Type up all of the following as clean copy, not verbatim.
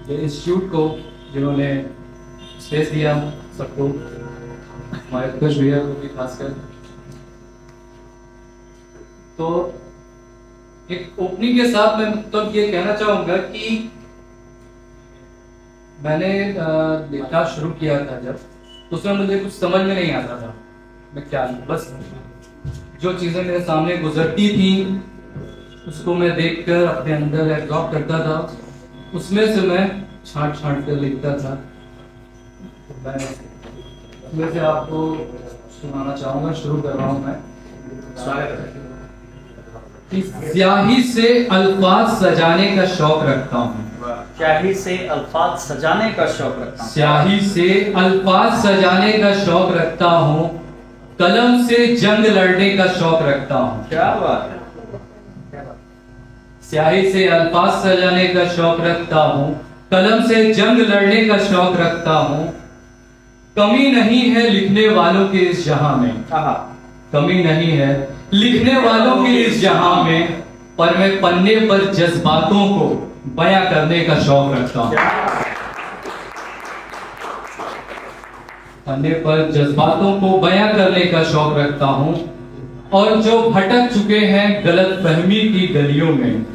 ये इंस्टीट्यूट को जिन्होंने स्पेस दिया सबको, हमारे उत्कर्ष भैया को भी खासकर। तो एक ओपनिंग के साथ मैं मतलब ये कहना चाहूंगा कि मैंने लिखना शुरू किया था जब, तो उसमें मुझे कुछ समझ में नहीं आता था मैं क्या लिखूं। बस जो चीजें मेरे सामने गुजरती थी उसको मैं देखकर अपने अंदर एब्जॉर्ब करता था, उसमें से मैं छांट छांट कर लिखता था। मैं उसमें से आपको सुनाना चाहूंगा, शुरू कर रहा हूं मैं। कि स्याही से अल्फाज सजाने का शौक रखता हूँ, स्याही से अल्फाज सजाने का शौक रखता हूँ, स्याही से अल्फाज सजाने का शौक रखता हूँ, कलम से जंग लड़ने का शौक रखता हूँ। क्या बात है। स्याही से अल्फाज सजाने का शौक रखता हूँ, कलम से जंग लड़ने का शौक रखता हूँ। कमी नहीं है लिखने वालों के इस जहां में, कमी नहीं है लिखने वालों के इस जहां में, पर मैं पन्ने पर जज्बातों को बयां करने का शौक रखता हूँ। पन्ने पर जज्बातों को बयां करने का शौक रखता हूँ। और जो भटक चुके हैं गलत फहमी की गलियों में,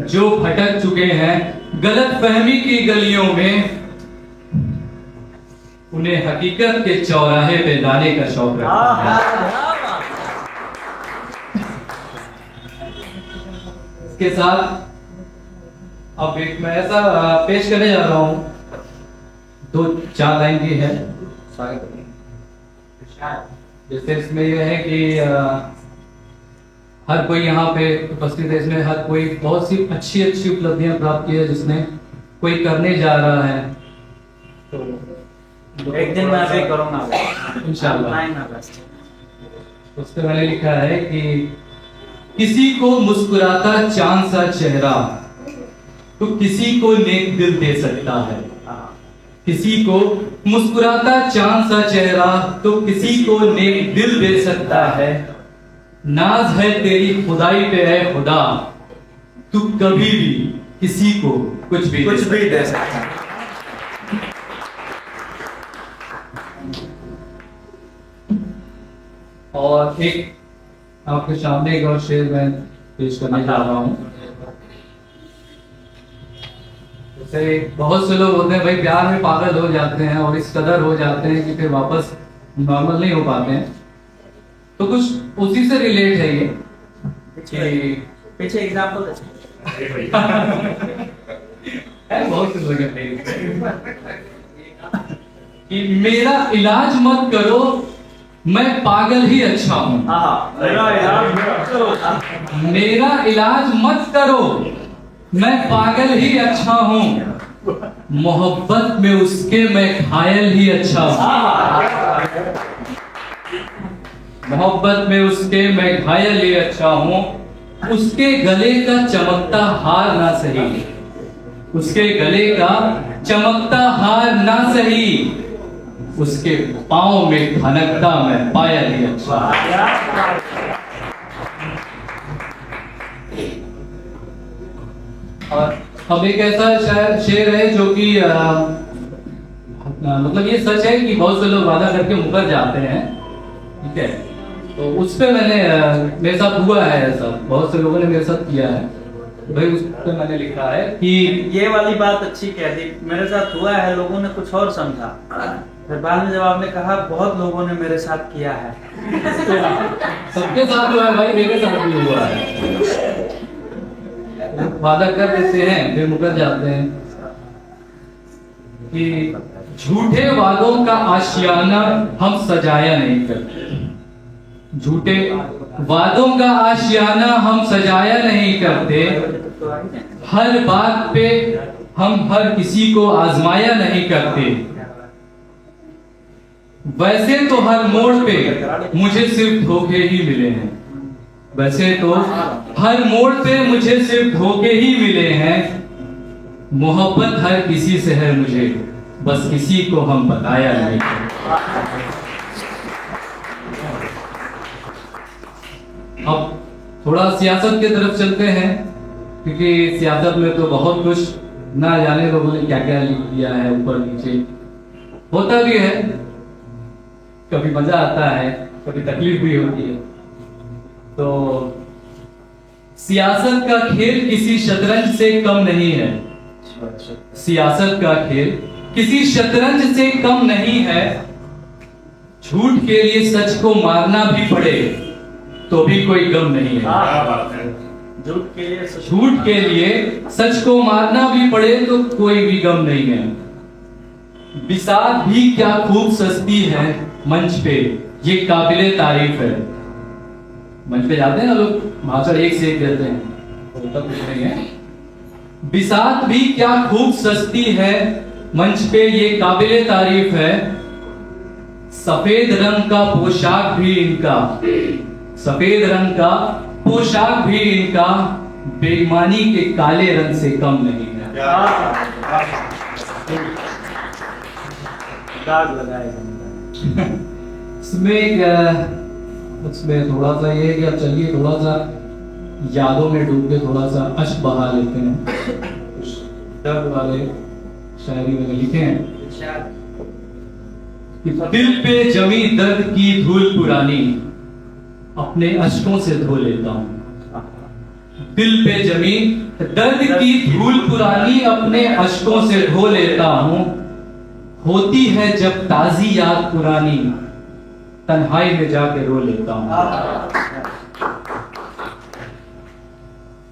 जो भटक चुके हैं गलत फहमी की गलियों में, उन्हें हकीकत के चौराहे पे लाने का शौक रखता हूँ। इसके साथ अब एक मैं ऐसा पेश करने जा रहा हूँ, 2-4 लाइन की है। जैसे इसमें यह है कि हर कोई यहाँ पे उपस्थित है, इसमें हर कोई बहुत सी अच्छी अच्छी उपलब्धियां प्राप्त की है, जिसने कोई करने जा रहा है। तो एक दिन मैं भी करूँगा इंशाल्लाह। उसमें मैंने लिखा है कि किसी को मुस्कुराता चांद सा चेहरा तो किसी को नेक दिल दे सकता है, किसी को मुस्कुराता चांद सा चेहरा तो किसी को नेक दिल दे सकता है। नाज है तेरी खुदाई पे है खुदा, तू कभी भी किसी को कुछ भी दे सकता है। और एक आपके सामने एक और शेर मैं पेश करने जा रहा हूँ। जैसे बहुत से लोग होते हैं भाई, प्यार में पागल हो जाते हैं और इस कदर हो जाते हैं कि फिर वापस नॉर्मल नहीं हो पाते हैं। तो कुछ उसी से रिलेट है ये पीछे एग्जाम्पल है बहुत सी जगह कि मेरा इलाज मत करो मैं पागल ही अच्छा हूँ, मेरा इलाज मत करो मैं पागल ही अच्छा हूँ, मोहब्बत में उसके मैं घायल ही अच्छा हूँ, मोहब्बत में उसके मैं घायल ही अच्छा हूँ। उसके गले का चमकता हार ना सही, उसके गले का चमकता हार ना सही, उसके पाँव में खनकता मैं पायल ही अच्छा। और अब एक ऐसा शेर है जो कि मतलब ये सच है कि बहुत से लोग वादा करके मुकर जाते हैं, ठीक है। तो उस पे मैंने मेरे साथ हुआ है ऐसा, बहुत से लोगों ने मेरे साथ किया है भाई। उस पे मैंने लिखा है कि ये वाली बात अच्छी कह दी, मेरे साथ हुआ है, लोगों ने कुछ और समझा, फिर बाद में जब आपने कहा बहुत लोगों ने मेरे साथ किया है। सबके साथ हुआ है भाई, मेरे साथ भी हुआ है। वादा कर देते हैं फिर मुकर जाते हैं। कि झूठे वादों का आशियाना हम सजाया नहीं करते, झूठे वादों का आशियाना हम सजाया नहीं करते, हर बात पे हम हर किसी को आजमाया नहीं करते। वैसे तो हर मोड़ पे मुझे सिर्फ धोखे ही मिले हैं, वैसे तो हर मोड़ पे मुझे सिर्फ धोखे ही मिले हैं। मोहब्बत हर किसी से है मुझे, बस किसी को हम बताया नहीं। अब थोड़ा सियासत की तरफ चलते हैं, क्योंकि सियासत में तो बहुत कुछ ना जाने लोगों ने क्या क्या लिख दिया है ऊपर नीचे। होता भी है, कभी मजा आता है, कभी तकलीफ भी होती है। तो सियासत का खेल किसी शतरंज से कम नहीं है। सियासत का खेल किसी शतरंज से कम नहीं है। झूठ के लिए सच को मारना भी पड़े तो भी कोई गम नहीं है। झूठ के लिए सच को मारना भी पड़े तो कोई भी गम नहीं है। बिसात भी क्या खूब सस्ती है मंच पे, ये काबिले तारीफ है। मंच पे जाते हैं ना लोग, भाषण एक से एक देते हैं, होता कुछ नहीं है। बिसात भी क्या खूब सस्ती है मंच पे, ये काबिले तारीफ है। सफेद रंग का पोशाक भी इनका, सफेद रंग का पोशाक भी इनका बेईमानी के काले रंग से कम नहीं है। दाग लगाएगा उसमें थोड़ा सा ये है कि अब चलिए थोड़ा सा यादों में डूब के थोड़ा सा अश्क बहा लेते हैं। कुछ दर्द वाले शायरी में लिखे हैं कि दिल पे जमी दर्द की धूल पुरानी, अपने अश्कों से धो लेता हूं। दिल पे जमी दर्द की धूल पुरानी, अपने अश्कों से धो लेता हूं। होती है जब ताजी याद पुरानी, तन्हाई में जाके रो लेता हूं।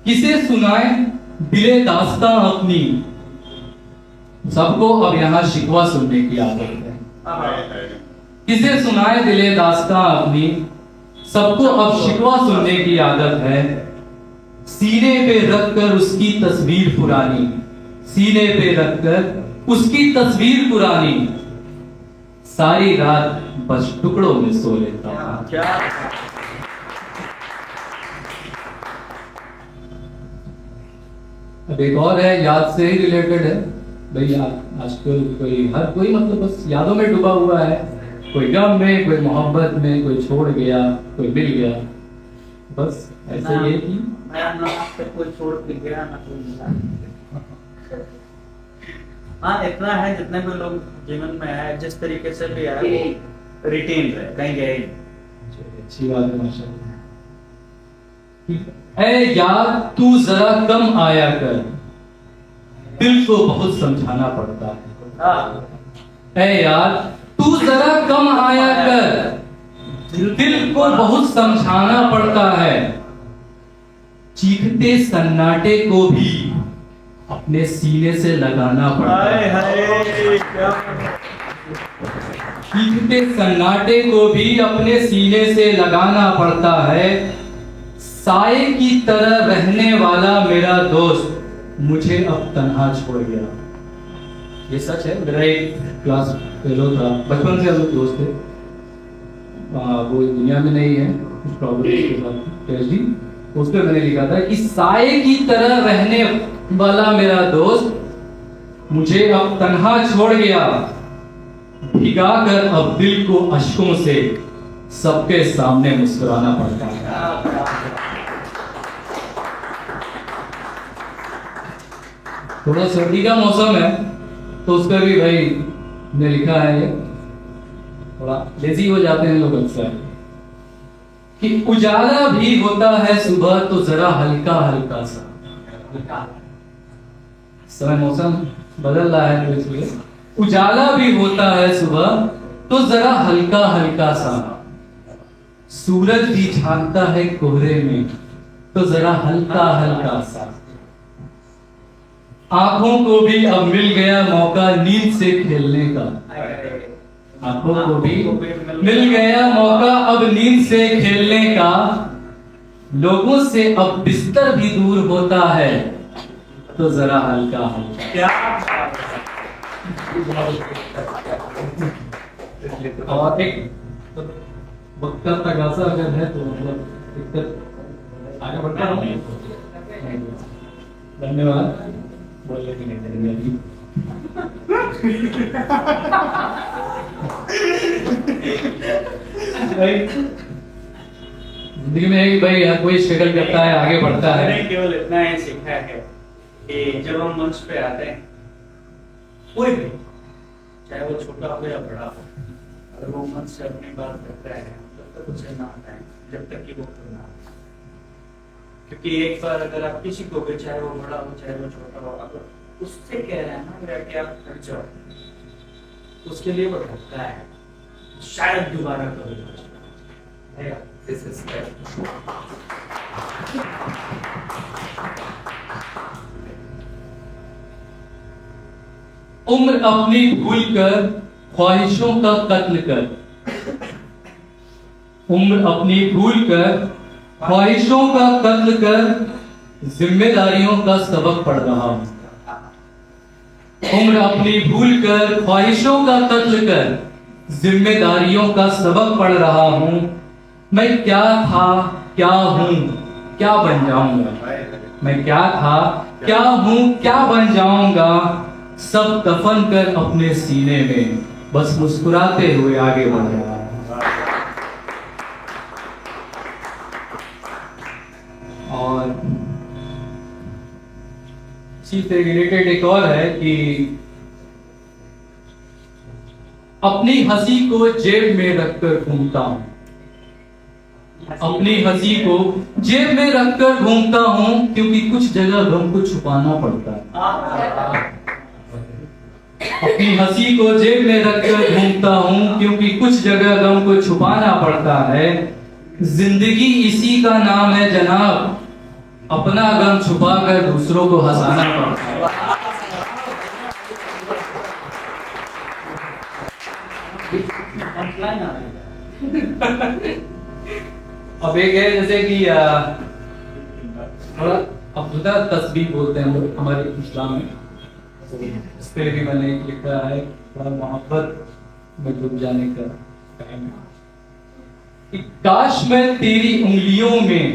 किसे सुनाए दिले दास्तां अपनी, सबको अब यहां शिकवा सुनने की आदत है। किसे सुनाए दिले दास्तां अपनी, सबको अब शिकवा सुनने की आदत है। सीने पे रखकर उसकी तस्वीर पुरानी, सीने पे रखकर उसकी तस्वीर पुरानी, सारी रात बस टुकड़ों में सो लेता हूं। क्या अब एक और है, याद से ही रिलेटेड है भाई। आजकल हर कोई मतलब बस यादों में डूबा हुआ है। कोई गम में, कोई मोहब्बत में, कोई छोड़ गया, कोई मिल गया। बस ऐसे ये कि कोई छोड़ के गया ना कोई मिला। हाँ, इतना है जितने भी लोग जीवन में है, जिस तरीके से भी है वो रिटेन रहे, कहीं गए। अच्छी बात है माशाल्लाह। ऐ यार तू जरा कम आया कर, दिल को बहुत समझाना पड़ता है। ऐ यार तू जरा कम आया कर, दिल को बहुत समझाना पड़ता है। चीखते सन्नाटे को भी अपने सीने से लगाना पड़ता है। चीखते सन्नाटे को भी अपने सीने से लगाना पड़ता है। साए की तरह रहने वाला मेरा दोस्त मुझे अब तन्हा छोड़ गया। ये सच है। मेरा एक क्लास फेलो था, बचपन से हम लोग दोस्त थे। वो दुनिया में नहीं है, कुछ प्रॉब्लम के साथ PhD, उस पर मैंने लिखा था कि साए की तरह रहने वाला मेरा दोस्त मुझे अब तन्हा छोड़ गया। भिगा कर अब दिल को अश्कों से सबके सामने मुस्कुराना पड़ता है। थोड़ा सर्दी का मौसम है तो उस पर भी भाई ने लिखा है, ये थोड़ा लेजी हो जाते हैं लोग अक्सर, कि उजाला भी होता है सुबह तो जरा हल्का हल्का सा। समय मौसम बदल रहा है तो इसलिए उजाला भी होता है सुबह तो जरा हल्का हल्का सा। सूरज भी झांकता है कोहरे में तो जरा हल्का हल्का सा। आंखों को भी अब मिल गया मौका नींद से खेलने का। आंखों को भी मिल गया मौका अब नींद से खेलने का। लोगों से अब बिस्तर भी दूर होता है तो जरा हल्का हल्का। और एक वक्त तगाजा अगर है तो मतलब आगे बढ़ता हूँ। धन्यवाद। बोलने की नहीं देंगे अभी। जिंदगी में है कि भाई हर कोई स्ट्रगल करता है, आगे बढ़ता है। केवल इतना ही सीखा है कि जब हम मंच पे आते हैं, कोई भी, चाहे वो छोटा हो या बड़ा हो, अगर वो मंच से अपनी बात करता है तब तक उसे ना हटाएं जब तक कि वो खुद ना हटाए। क्योंकि एक बार अगर आप किसी को भी, चाहे वो बड़ा हो चाहे वो छोटा हो, अगर उससे कह रहे हैं ना मेरा क्या हट जाओ, उसके लिए वो धक्का है, शायद दोबारा कभी हो जाए। This is उम्र अपनी भूल कर ख्वाहिशों का कत्ल कर, उम्र अपनी भूल कर ख्वाहिशों का कत्ल कर जिम्मेदारियों का सबक पढ़ रहा हूं। उम्र अपनी भूल कर ख्वाहिशों का कत्ल कर जिम्मेदारियों का सबक पढ़ रहा हूं। मैं क्या था, क्या हूं, क्या बन जाऊंगा। मैं क्या था, क्या हूं, क्या बन जाऊंगा। सब दफन कर अपने सीने में बस मुस्कुराते हुए आगे बढ़ रहा हूं। और इसी से रिलेटेड एक और है कि अपनी हंसी को जेब में रखकर घूमता हूं। अपनी हंसी को जेब में रखकर घूमता हूं क्योंकि कुछ जगह गम को छुपाना पड़ता है। अपनी हंसी को जेब में रखकर घूमता हूं क्योंकि कुछ जगह गम को छुपाना पड़ता है। जिंदगी इसी का नाम है जनाब, अपना गम छुपाकर दूसरों को हंसाना पड़ता है। अब एक है जैसे कि थोड़ा अब्दुल्ला तस्बीह बोलते हैं लोग हमारे इस्लाम में, इस पे भी मैंने लिखा है थोड़ा मोहब्बत में डूब जाने का टाइम है कि काश मैं तेरी उंगलियों में,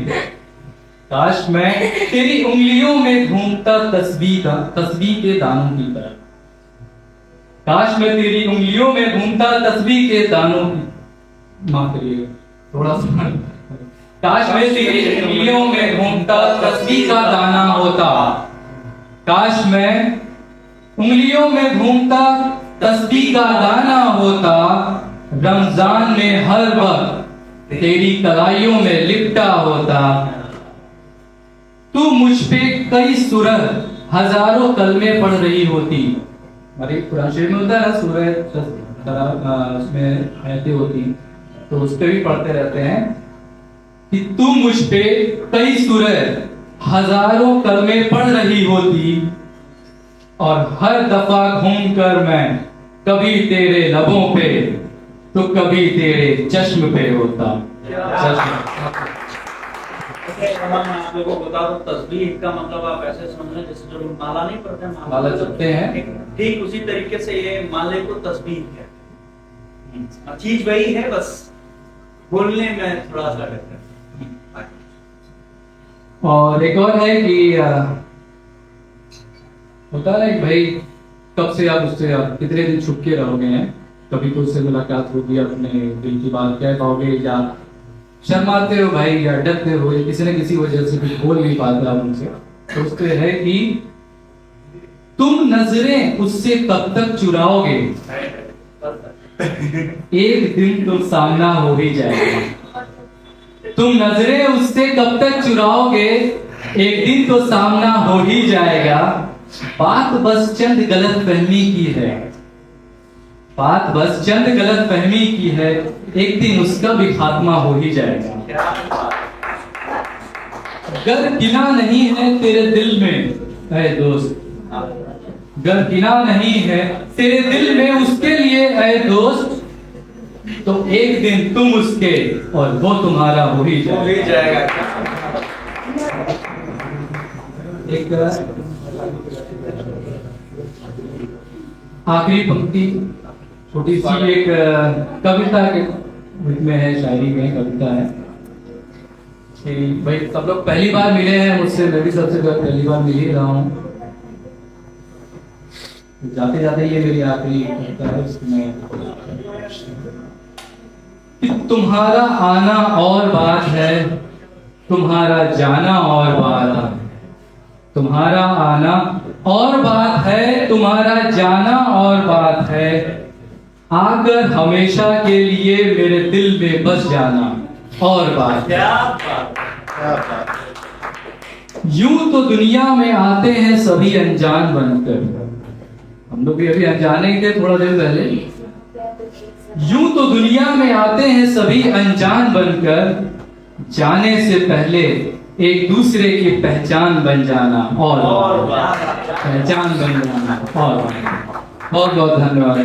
काश मैं तेरी उंगलियों में घूमता तस्बीह के दानों की तरह। काश मैं तेरी उंगलियों में घूमता तस्बीह के दानों की, माफ करिए थोड़ा सा, काश मैं तेरी उंगलियों में घूमता तस्बीह का दाना होता। काश मैं उंगलियों में घूमता तस्बीह का दाना होता। रमजान में हर वक्त तेरी कलाइयों में लिपटा होता। तू मुझ पे कई सूरत हजारों कलमे पढ़ रही होती। हमारे कुरान शरीफ में होता है ना सूरह, उसमें आयतें होती तो उस पर भी पढ़ते रहते हैं कि तू मुझ पे कई सूरत हजारों कलमे पढ़ रही होती और हर दफा घूमकर मैं कभी तेरे लबों पे तो कभी तेरे चश्म पे होता। आप लोगों को बता दो, तस्बीह का मतलब आप ऐसे समझें जैसे जो लोग माला नहीं पढ़ते हैं, माला जपते हैं, ठीक उसी तरीके से ये माले को तस्बीह है। चीज वही है, बस बोलने में थोड़ा सा रहता है। और एक और है कि होता है कि भाई कब से आप उससे कितने दिन छुप के रहोगे हैं, कभी तो उससे मुलाकात होगी, अपने दिल की बात कह पाओगे या शर्माते हो भाई या डरते हो या किसी न किसी वजह से कुछ बोल नहीं पाते आप उनसे। तो उससे है कि तुम नजरें उससे कब तक चुराओगे, एक दिन तो सामना हो ही जाएगा। तुम नजरें उससे कब तक चुराओगे, एक दिन तो सामना हो ही जाएगा। बात बस चंद गलत फहमी की है, बात बस चंद गलत फहमी की है, एक दिन उसका भी खात्मा हो ही जाएगा। गर गिना नहीं है तेरे दिल में ऐ दोस्त, गर गिना नहीं है तेरे दिल में उसके लिए ऐ दोस्त, तो एक दिन तुम उसके और वो तुम्हारा हो ही जाएगा। एक आखिरी पंक्ति छोटी सी एक कविता के रूप में है, शायरी में कविता है कि भाई सब लोग पहली बार मिले हैं मुझसे, मैं भी सबसे पहली बार मिल ही रहा हूँ। जाते जाते ये मेरी आखिरी कविता है, उसमें कि तुम्हारा आना और बात है, तुम्हारा जाना और बात है, तुम्हारा आना और बात है, तुम्हारा जाना और बात है, आकर हमेशा के लिए मेरे दिल में बस जाना और बात है। क्या बात है। क्या बात है। यूं तो दुनिया में आते हैं सभी अनजान बनकर, हम लोग भी अभी अनजाने ही थे थोड़ा देर पहले। यूं तो दुनिया में आते हैं सभी अनजान बनकर, जाने से पहले एक दूसरे की पहचान बन जाना और पहचान बन जाना और बहुत बहुत धन्यवाद।